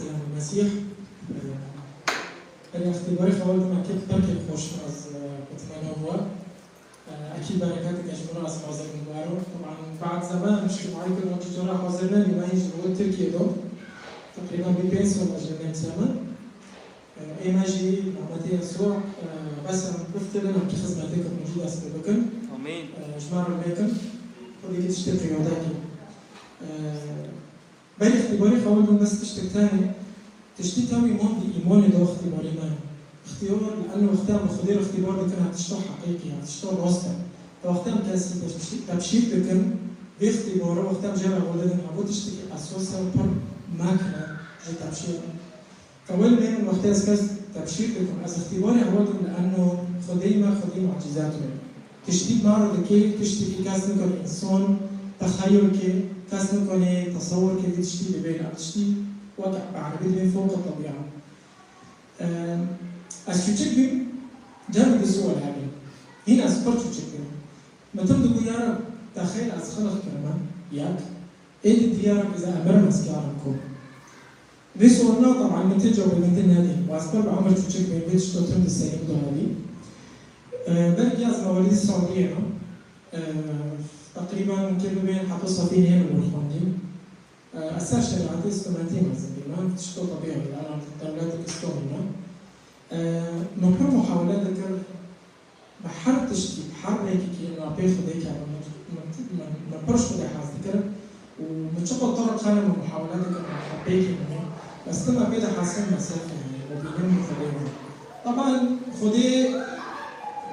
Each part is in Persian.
سلام المسيح. الاختباري خوالد ما كيف بركي خوش از بتمنى هو اكيد بركاتك اجبرنا از حاضر مبارو. طبعا بعد زمان مش معي كل وقت جرا حاضرنا لما هي جروه تركيا دو تقريبا بيبينس ولا جنين سنه اي ماجي نعمتي يسوع بس بفتل لنا كي خدمتك موجوده اسبابكن امين جمار عليكم ودي تشتري رياضاتي بالي اختباري خوالد بس تشتري ثاني تشتي تاوي إيماني ده اختبار إيمان اختيار لأنه اختار بخدير اختبار ده كان هتشتغل حقيقي هتشتغل راستا فاختار كاسي تبشير ده كان باختباره واختار جامع ولدن أبو تشتكي أساسا بر ماكنة جي تبشير فوين بين واختار كاس تبشير ده كان أس اختباري أولدن لأنه خدي معجزاته تشتي مارو ده كي تشتكي كاس نكون إنسان تخيل كي كاس نكون تصور كي تشتي ببين تشتي وضع بعربي من فوق الطبيعة. الشوتشيك جامد السؤال هذا. هنا أسبر شوتشيك ما تبدو يا رب تخيل أسخلق كلمة ياك إيه يا رب إذا أمرنا سكاركم. بسؤالنا طبعا نتيجة بالمنتين هذه وأسبر بعمر شوتشيك من بيت شتوتم السنين هذه. بلقي از مواليد السعودية تقريبا كيلو بين حتى صفين هنا بالخوندين. أساس شريعة استماتين زين تشتغل طبيعي الآن الدولات الإسلامية نمبر محاولات ذكر بحر تشتي بحر هيك إنه بياخد هيك ما برش بدي حاس ذكر ومتشقق طرق خانة من محاولات ذكر حبيك يعني بس كما بيدا حاسين مسافة يعني وبينهم خديهم طبعا خدي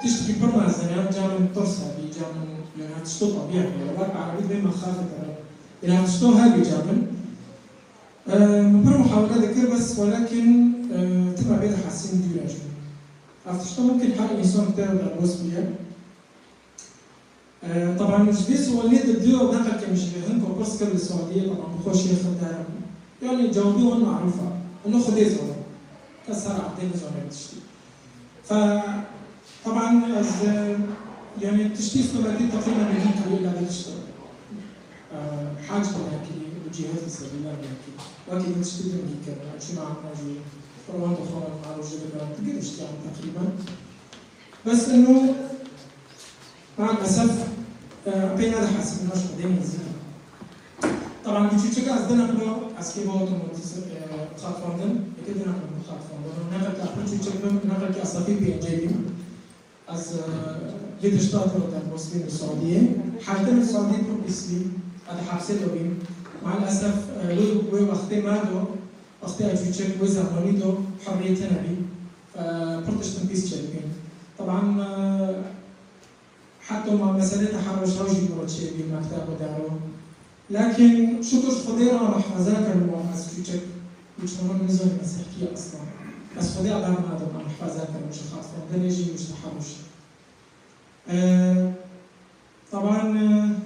تشتكي برا زمان جا من طرسة بيجا من يعني تشتغل طبيعي يعني وقت عربي بين مخافة إلى هتشتغل هذه جابن ممكن محاولة ذكر بس ولكن تبع بيد حاسين دي راجل هتشتغل ممكن حال الإنسان تاعه الوصفية طبعا مش بس هو اللي تديو نقل كمشبهين كوبرس كل السعودية طبعا بخوش ياخد يعني جاوبيه أنه معروفة إنه خدي زوجة كسر عبدين زوجة تشتي فطبعا يعني تشتي استمرارية تقريبا من طريقة لا تشتغل حاجة هكذا وجهات السبيلة هكذا وأكيد تشتري من كذا شو مع ناجي فروان تخون مع رجل تقدر تشتري تقريبا بس إنه مع الأسف بين هذا حسب الناس قديم الزين طبعا بتشوفك أصدنا بلو أسكيبو توماتيس خاطفاندن كده نحن خاطفاندن نقل كأبتشوفك نقل كأصافي بيجيبين از لتشتغل في المسلمين السعودية حتى السعودية بروبيسلي هذا حبسه بين مع الأسف لو وقتي ما دو وقتي أجيتشك وزارة دو حرية نبي فبرتشتن بيس شايفين طبعا حتى مع مسألة تحرش روجي بروتشي بالمكتب ودارو لكن شكر خديرة محفظات المؤسسة مش هم نزول مسيحية أصلا بس خديرة بعد ما دو محفظات المشخص فده يجي مش تحرش طبعا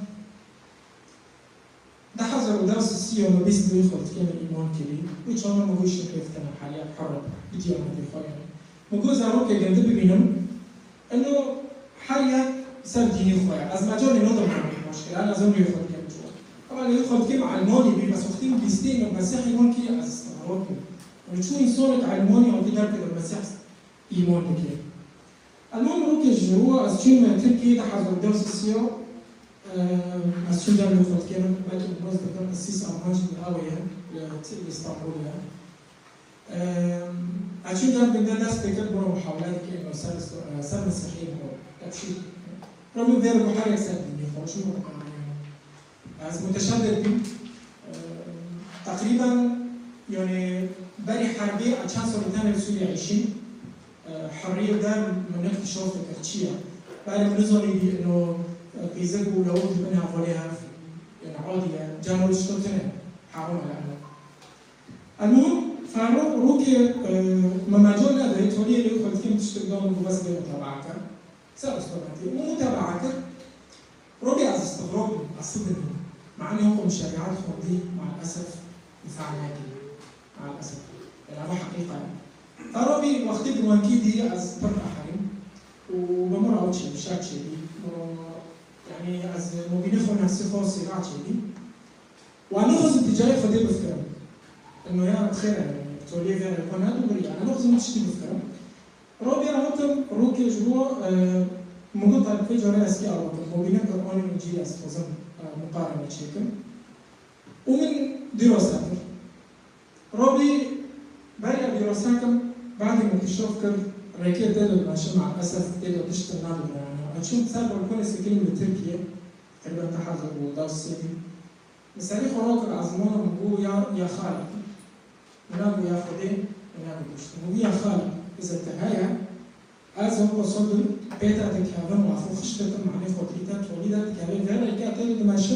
ده حذر ودرس السيو ما بيس دو يخلط كان الإيمان كلي ويش أنا ما قولش كيف كان حاليا حرب بدي أنا دي خويا مقول زاروك جنب بينهم إنه حاليا صار ديني خويا از مجال نظم المشكلة أنا زوجي يخلط كم شوي طبعا يخلط كم علماني بي بس وقتين بيستين المسيح إيمان كي از استمرارك شو إنسان علماني أو تقدر كده المسيح إيمان كي المهم روكي هو از شين تركي ده حذر درس السيو مسؤول دار الوفد كان باقي الموظف ده تأسيس أمواج الأوية لإسطنبول عشان دار بدنا ناس بيكبروا محاولات كأنه صار مسيحيين هو تبشير رغم ذلك محرك سلبي فشو از متشدد تقريبا يعني بني حربي عشان صورتين رسولي عايشين حرية دار من اكتشاف الكرتشية بعد نظري إنه بيزقوا لو منها عليها يعني عادية جامعة الشرطين حرام على المهم فروكي ما جونا ده يتولي اللي يخلط كم تشتغلون بس بمتابعك سأل استغربتي مو متابعك روكي از استغراب الصدمة مع إنه هم شريعات خدي مع الأسف يفعل هذه مع الأسف يعني هذا حقيقة فروكي وقت بمنكيدي از برا حريم وبمر أول شيء بشاك شيء يعني از مبينة خو نفسي خو صراع شيء وأنا خو التجارة خدي بفكر انه يا بخير تولي فيها يكون هذا وبريء انا لازم تشتي بفكره ربي هاتم روكي جوا موجود على في جرى اسكي او مبينه قرآن الانجيل استوزن مقارنه شيكم ومن دراسات ربي بريء دراساتكم بعد ما تشوفكم ركيت دل ماشي مع الاسف دل تشتغل يعني هتشوف سبب كل سكين بتركيا تقريبا تحضر ودرس مثالي خروج العزمان مبو يا خالق نابو يا خدين نابو مبو يا خالق إذا تهايا از هو صدر بيتا تكابن وعفو خشتكم معني خطيتا توليدا تكابن غير ركاتا دماشو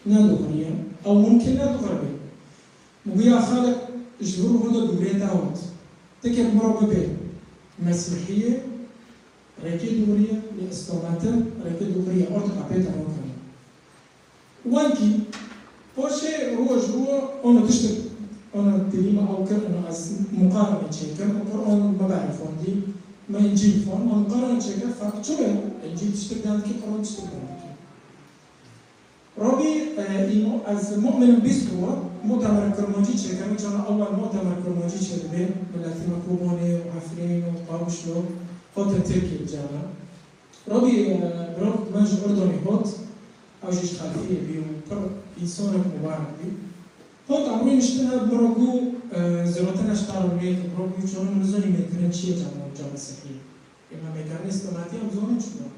نادو غريا أو ممكن نادو غربي مبو يا خالق جبرو هدو دوريتا هوت تكر مرو ببي مسيحية ركي دوريا لإستوماتا ركي دوريا أرتقى بيتا هوكا وانكي بوشي هو أنا تشتغل أنا تريما أو كر أنا مقارنة شيكر القرآن ما بعرف عندي ما إنجيل فون أنا مقارنة شيكر فشو إنجيل تشتغل كي قرآن تشتغل كي ربي إنه از مؤمن بيسكوا مؤتمر كرموجي شيكر كان أول مؤتمر كرموجي شيكر بين ملاتي مكروبوني وعفرين وطاوشلو هوت تركي الجامعة ربي بروك منج أردني هوت أو جيش خلفية بيو بر إنسان مبارك بي هوت عمري نشتغل بروجو زروتنا اشتغلوا ميك بروجو شلون نزوني ميكرن شيء جامعة مسيحية إما ميكانيست ماتي أم زون شلون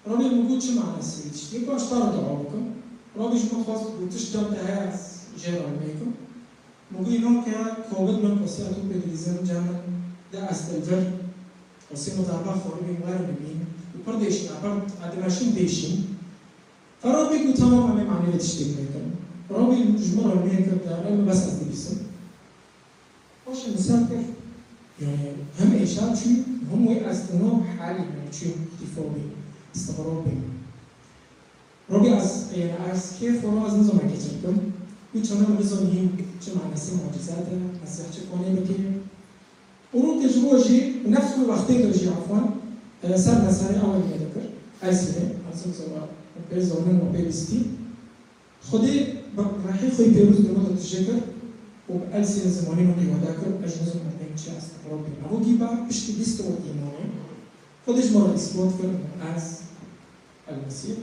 ربي موجود شو معنى السويتش يبقى اشتغلوا دعوكم ربي شو خاص بتشتغل تهاس جرا ميكو موجود يوم كا كوبد من قصياتو بديزن جامعة ده أستلفر قصيمة تابع خوري بمغير بمين وبرديش أبرد أدماشين ديشين فربي كنت تمام أمي معني لتشتغل ميكو ربي جمهور الميكو ده أنا بس أدريسه وش مسافر يعني هم إيشاد شو هم يأستنوا حالي من شو اختفاء استغرابي ربي از كيف وراز نظام كتيركم ويتشانو نظامهم شو معنى سين معجزاته مسيح شكواني بكي ورود جروجي نفس الوقت يجي عفوا سنة سنة أول ما ذكر أي سنة أصلا سواء بيزونن وبيستي خدي راح يخوي بيروز بنقطة الشكر وبألسن زمانين وذاكر أجهزة من شيء استغرابي أبو جيبا بشتي بيستو إيماني خديش مرة إسبوت في از المسيح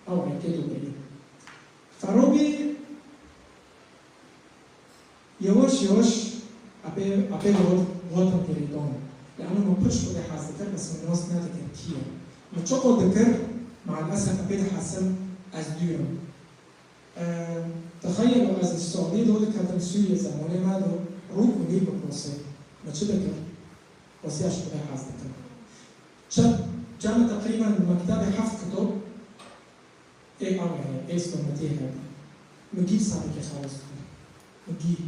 أو عكيدو بيه فروبي يوش أبي غوطن بريدون لأنه ما بقدرش بدي حاسكر بس من ناس نادي كتير متشقو ذكر مع الأسف أبي حاسم از ديرم تخيلوا از السعودية دول كانت سوريا زمان ما دو روح ونجيب بروسي ما تشبكر بروسي عشان بدي حاسكر شاب جامع تقريبا مكتبة حفظ كتب ايه او يعني ايه استمتيه هذا مجيب صعب خالص مجيب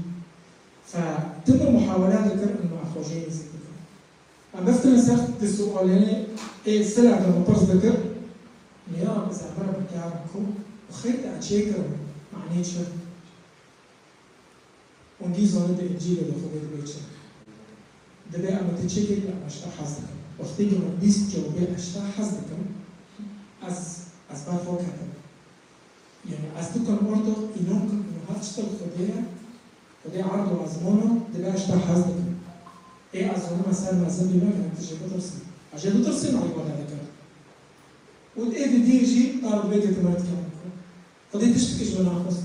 فتم محاولات ذكر انه اخرجين زي كده عم بفتح مسافه السؤالين ايه سلعه المطرز ذكر يا اذا عباره بكاركم وخيط اتشيكر مع نيتشر ونجي زون الانجيل اللي خذ بيتشر ده بقى ما تتشيكر لا مش حظك وقتيجي ما بيس جوابي اشتا حظكم از بافو كاتب يعني از تكون برضه إنهم إنه هتشتغل خديها عرض وعزمونه ده بقى اشتا حظك إيه عزمونه مثلا زي ما كانت تجيب ترسم عشان ترسم على الوضع ده كده والإيه بدي يجي طالب بيتي تمرت كمان خدي تشتكي شو ناقص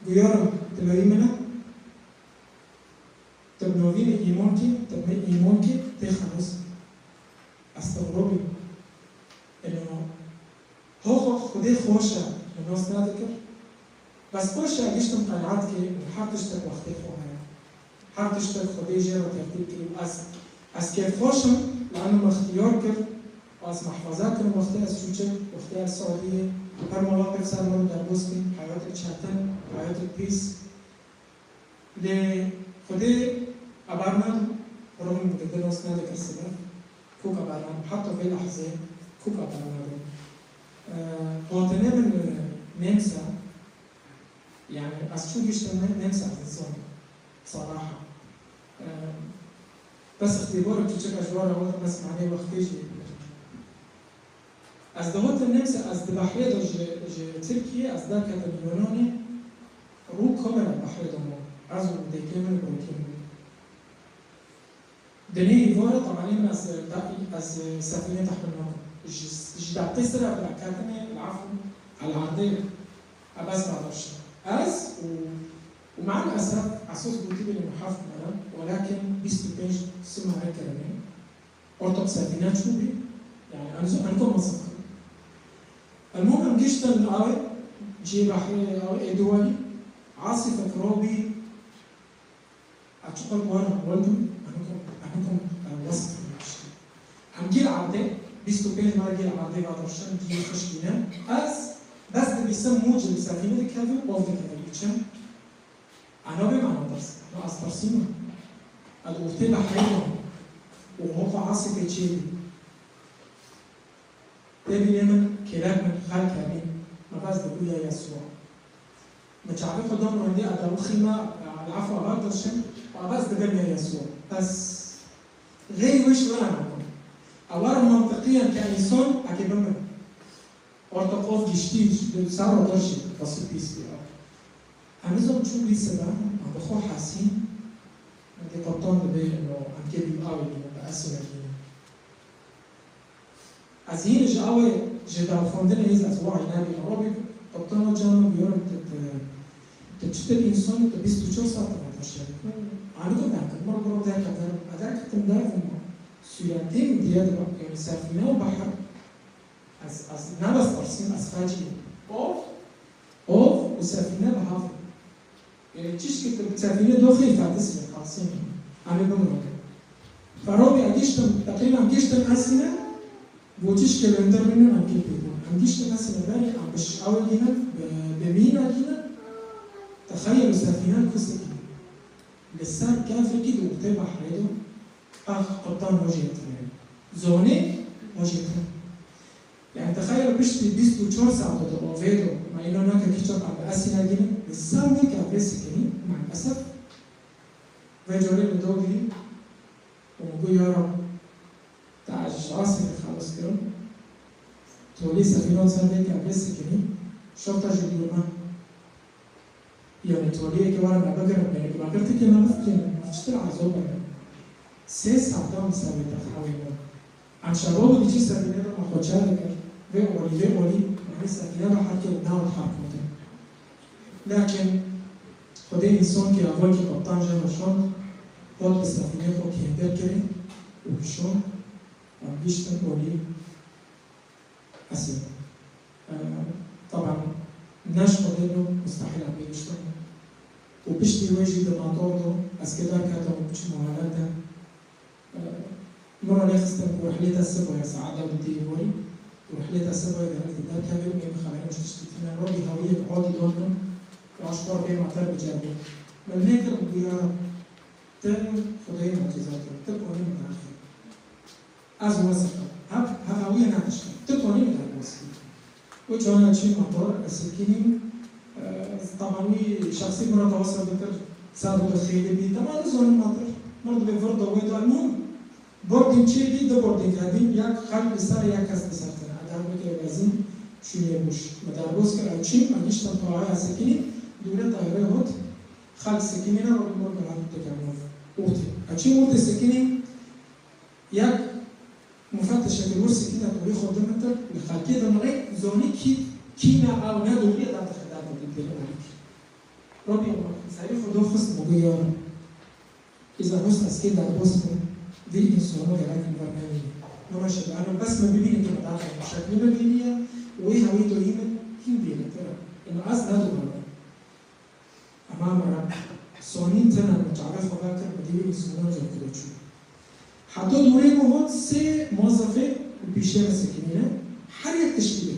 غيارة تلاقي منها تبنوين إيمانك تخلص استغربي إنه هو خدي خوشة الناس نذكر بس خوشة عجشتم قناعات كي حرتشتك وقتي خوها حرتشتك خدي جرى ترتيب كي أس كيف خوشة لأنه مختيار كر وأس محفظات كر وقتي أس شوشة وقتي السعودية هر مواقف صار مرة دربوسكي حياتك شاتن حياتك بيس لخدي أبارنا رغم من الناس نذكر السبب كوك أبارنا حتى في لحظة كوك أبارنا قاطنة من نمسا يعني أشوف يشتغل نمسا في الزون صراحة بس اختبار تشوف أجوار أول بس معناه وقت يجي از دهات النمسا از بحرية تركيا از ذاك اليوناني رو كاميرا بحرية دمو عزو ديكيمن وكيمن دني فورا طبعا از سفينة تحمل جدا تسرع بالأكاديمية العفو على العرضية أباز بعضش ومع الأسف عصوص بوتيبي المحافظ أنا ولكن بيستبيج سمع هكذا أرتب سفينات شوبي يعني أنكم مصفر المهم جيشتن الآوي جي بحرية أو إدواني عاصفة كروبي أتشقل وانا ولدم أنكم وصف عم جيل عرضي بيستوبيج ما جيل عرضي بعد رشان جيل خشبنا بس ده بيسمى موجب السفينة كذا أو كذا يتشم أنا بما ندرس أنا أسترسمه الأوتي بحرية وهو عاصفة تشيلي تبي من كلام من خالك أمين ما بس تقول يا يسوع ما تعرف قدام عندي أداو خيمة العفو أبغى ترشم وبس تقول يا يسوع بس غير وش ولا نقول أولا منطقيا كإنسان أكيد بمن أرتقاف جشتيج بسعر درجة بس بيس بيا هنزل نشوف لي سبعة عم بخو حاسين عندي قبطان دبي إنه عم كيبي قوي إنه بأسر الدين عزين جاوي جدا فندنا يزعل وعي نبي عربي قبطان جانا بيورم تشتري إنسان تبيس تشوف صار تبعتشر عندكم ذاك مرة ذاك هذاك تندافع سيرتين ديال يعني سفينة وبحر از نبض ترسيم أسفاجي أوف وسفينة بحافظ يعني تشكي سفينة داخلي تعتسل خاصين عم يبغون فروبي أجيشتم تقريبا أجيشتم أسنة وتشكي الانترنت عم كيف يكون أجيشتم أسنة ثاني عم بش أول جينا بمينا جينا تخيلوا سفينة كسكين لسان كافر كده وكتب حريده قبطان وجهتين زوني وجهتين يعني تخيل بيشتي بيستو تشورس على اوفيدو مع انه هناك كيتشب على اسينا دي لسان ميكا بيسكني مع الاسف فيجوري بدوغي ونقول يا رب تعال عاصفة خلاص كده تولي سفينة سنة بيسكني شرطة جديدة يعني تولي كبار ما بقرب يعني ما قلت كي ما بفكر اشتغل على زوبر سيس عطاهم سامي تخاوينا عن شباب اللي جي سامينا ما خوشالك في أولي يعني سامينا ما حكي وداو الحركة لكن خدين إنسان كي أول كي قبطان جا مشان قد بسامينا خو كي هندر كري وبشون عم بيشتن أولي أسير طبعا ناش خدينه مستحيل عم بيشتن وبشتي وجهي دماطورده أسكدار كاتو وبش مهاراتها مرة نخستم ورحلتها السبوة يا سعادة ودي يوري ورحلتها السبوة إذا قلت ده كامل من خلاني مش تشتتنا روبي هوية عادي دولنا وأشكر بيه معتر بجابه من هيك الأنبياء تاني خدين معجزاته تبقوني من الآخر أز وثقة هذا هوية نعشة تبقوني من الوثقة وجوانا شيء مطور السكيني طبعا شخصي مرة توصل بكر صاروا دخيلي بي طبعا زون مطر مرة بفرض ويدو المهم بوردين شيء ده بوردين هذين ياك خالد بسار ياك كاس بسار ترى هذا هو كده لازم شو يبوش مداربوس كلا شيء ما جيش تطلعها سكيني دولة طاهرة هوت خالد سكينينا ولا مرة بعد تكمل أوتي أشي أوتي سكيني ياك مفتش الورس سكينة تقولي خدمتك لخالد كده مرة زوني كينا أو نادولي ده تخدم ربي سعيد خدوه خصم مغيرا إذا حسن أسكيد على بوسكم دي إنسانه يراك البرنامج نما شد أنا بس ما بيبين كده تعرف شكل ما بينيا وإيه هويته يمن كم بينه ترى إنه أصلا هذا برا أمام رب صونين تنا متعرف وذاكر بدي إنسانه زي كده شو حتى دوري مهون سي موظفة وبيشتغل سكينة حرية تشكيلك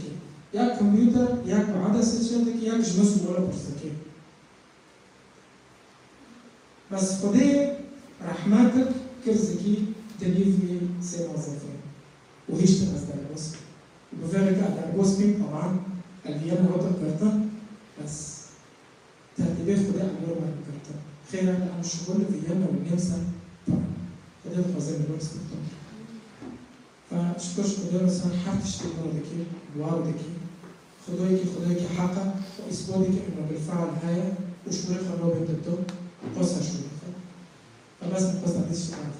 يا كمبيوتر يا بعدة سيشتك يا جمس ولا برسكين بس خدي رحمتك كرزكي تليفني سي موظفين وهيشتغل داربوس وبفرق داربوس بين طبعا الفيانا هو كرتن بس ترتيبات خدي أمور ما كرتن خير أنا الشغل فيانا والنمسا طبعا خدي الخزان الوقت كرتن فشكرش خدي مثلا حرتش تقدر ذكي بواردكي خدويكي حقا وإثباتك إنه بالفعل هاي وشوري خلوه بنتبتو قوسها شويه. فبس القصه دي اشتغلت